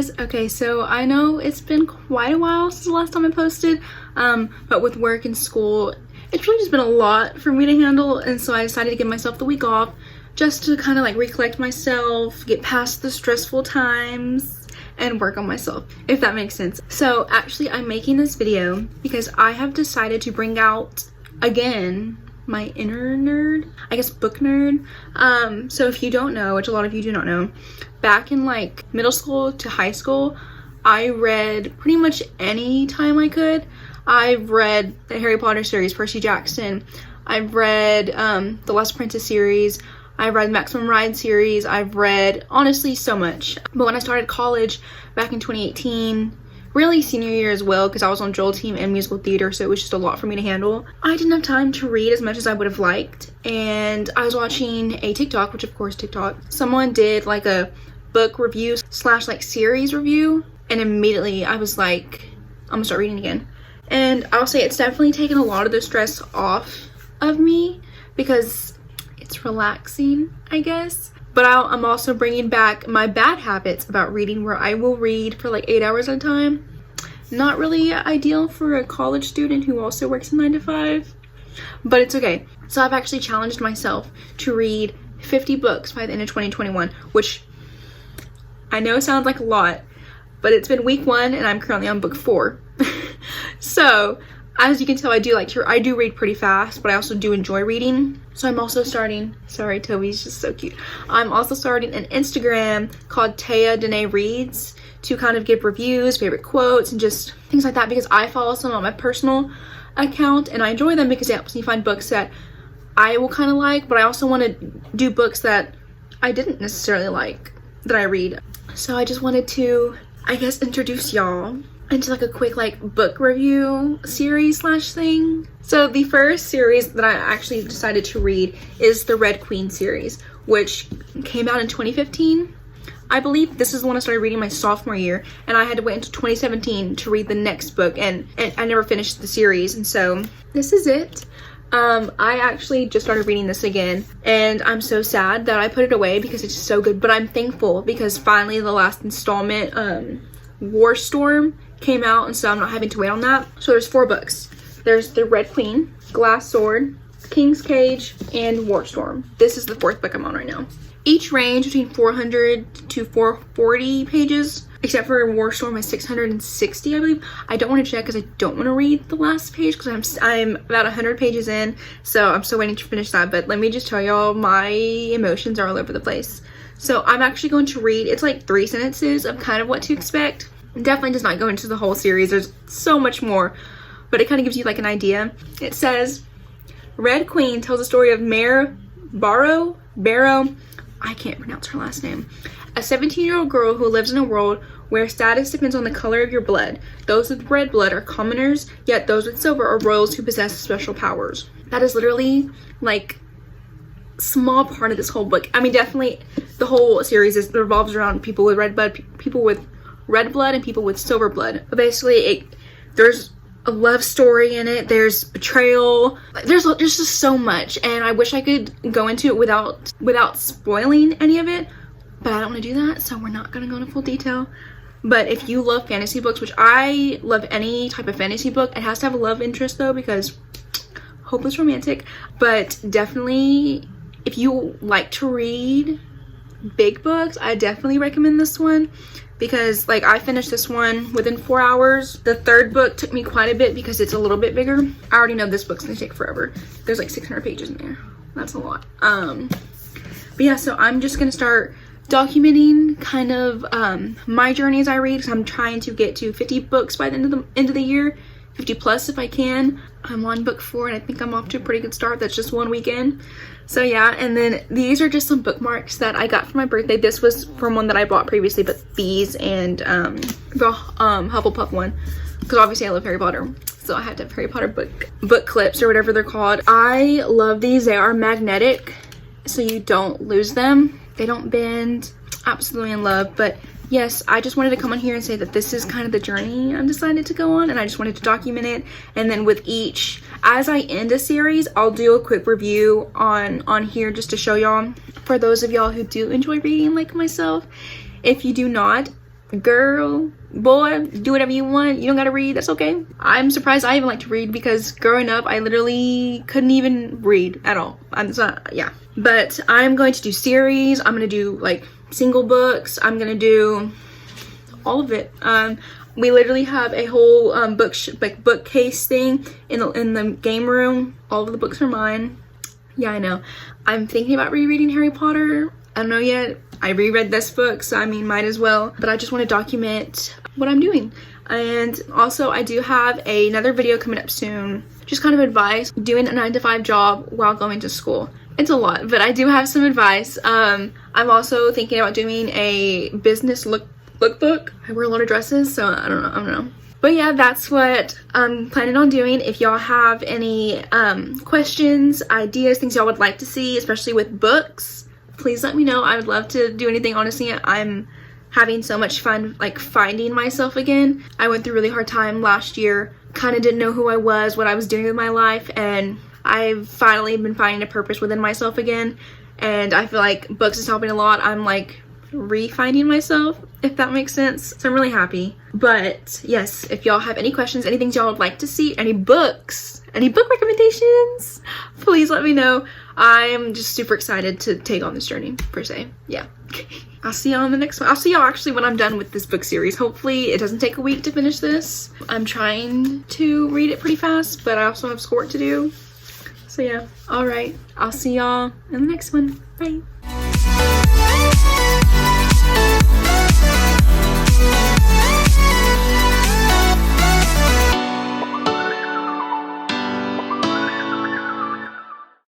guys. Okay, so I know it's been quite a while since the last time I posted, but with work and school, it's really just been a lot for me to handle, and so I decided to give myself the week off just to kind of like recollect myself, get past the stressful times, and work on myself, if that makes sense. So actually, I'm making this video because I have decided to bring out again my inner nerd, I guess book nerd. So if you don't know, which a lot of you do not know, back in like middle school to high school, I read pretty much any time I could. I've read the Harry Potter series, Percy Jackson. I've read the Last Apprentice series. I've read Maximum Ride series. I've read honestly so much. But when I started college back in 2018, really senior year as well, because I was on drill team and musical theater, so it was just a lot for me to handle. I didn't have time to read as much as I would have liked, and I was watching a TikTok, which of course TikTok, someone did like a book review slash like series review, and immediately I was like, I'm gonna start reading again. And I'll say it's definitely taken a lot of the stress off of me because it's relaxing, I guess. But I'm also bringing back my bad habits about reading, where I will read for like 8 hours at a time. Not really ideal for a college student who also works a 9 to 5, but it's okay. So I've actually challenged myself to read 50 books by the end of 2021, which I know sounds like a lot, but it's been week 1 and I'm currently on book 4. So as you can tell, I do read pretty fast, but I also do enjoy reading. So I'm also starting, sorry, Toby's just so cute. I'm also starting an Instagram called Taya Danae Reads to kind of give reviews, favorite quotes, and just things like that, because I follow some on my personal account and I enjoy them because it helps me find books that I will kind of like, but I also want to do books that I didn't necessarily like that I read. So I just wanted to, I guess, introduce y'all into like a quick like book review series slash thing. So the first series that I actually decided to read is the Red Queen series, which came out in 2015. I believe this is the one I started reading my sophomore year, and I had to wait until 2017 to read the next book, and I never finished the series, and so this is it. I actually just started reading this again, and I'm so sad that I put it away because it's so good, but I'm thankful because finally the last installment, War Storm, came out, and so I'm not having to wait on that. So there's 4 books. There's the Red Queen, Glass Sword, King's Cage, and War Storm. This is the 4th book I'm on right now. Each range between 400 to 440 pages, except for War Storm is 660, I believe. I don't want to check because I don't want to read the last page because I'm about 100 pages in, so I'm still waiting to finish that. But let me just tell y'all, my emotions are all over the place. So I'm actually going to read, it's like 3 sentences of kind of what to expect. It definitely does not go into the whole series. There's so much more, but it kind of gives you like an idea. It says, Red Queen tells the story of Mare Barrow, I can't pronounce her last name, a 17-year-old girl who lives in a world where status depends on the color of your blood. Those with red blood are commoners, yet those with silver are royals who possess special powers. That is literally like small part of this whole book. I mean, definitely the whole series revolves around people with red blood, people with red blood, and people with silver blood. But basically, there's a love story in it. There's betrayal. There's just so much, and I wish I could go into it without spoiling any of it. But I don't want to do that, so we're not gonna go into full detail. But if you love fantasy books, which I love any type of fantasy book, it has to have a love interest though, because hopeless romantic. But definitely, if you like to read big books, I definitely recommend this one, because like I finished this one within 4 hours. The 3rd book took me quite a bit because it's a little bit bigger. I already know this book's gonna take forever. There's like 600 pages in there. That's a lot. But yeah, so I'm just gonna start documenting kind of my journey as I read, because I'm trying to get to 50 books by the end of the year, 50 plus if I can. I'm on book 4 and I think I'm off to a pretty good start. That's just 1 weekend. So yeah, and then these are just some bookmarks that I got for my birthday. This was from one that I bought previously, but these and the Hufflepuff one, because obviously I love Harry Potter, so I had to have Harry Potter book clips or whatever they're called. I love these. They are magnetic, so you don't lose them. They don't bend. Absolutely in love. But yes, I just wanted to come on here and say that this is kind of the journey I'm decided to go on, and I just wanted to document it. And then with each, as I end a series, I'll do a quick review on here just to show y'all. For those of y'all who do enjoy reading like myself, if you do not, girl, boy, do whatever you want. You don't gotta read, that's okay. I'm surprised I even like to read, because growing up I literally couldn't even read at all. Yeah, but I'm going to do series. I'm gonna do like single books. I'm gonna do all of it. We literally have a whole bookcase thing in the game room. All of the books are mine. Yeah, I know. I'm thinking about rereading Harry Potter. I don't know yet. I reread this book, so I mean, might as well. But I just want to document what I'm doing. And also, I do have another video coming up soon. Just kind of advice, doing a 9-to-5 job while going to school. It's a lot, but I do have some advice. I'm also thinking about doing a business lookbook. I wear a lot of dresses, so I don't know. But yeah, that's what I'm planning on doing. If y'all have any questions, ideas, things y'all would like to see, especially with books, please let me know. I would love to do anything. Honestly, I'm having so much fun like finding myself again. I went through a really hard time last year, kind of didn't know who I was, what I was doing with my life, and I've finally been finding a purpose within myself again. And I feel like books is helping a lot. I'm like re-finding myself, if that makes sense. So I'm really happy. But yes, if y'all have any questions, any things y'all would like to see, any books, any book recommendations, please let me know. I'm just super excited to take on this journey, per se. Yeah. I'll see y'all on the next one. I'll see y'all actually when I'm done with this book series. Hopefully it doesn't take a week to finish this. I'm trying to read it pretty fast, but I also have schoolwork to do. So yeah. All right. I'll see y'all in the next one. Bye.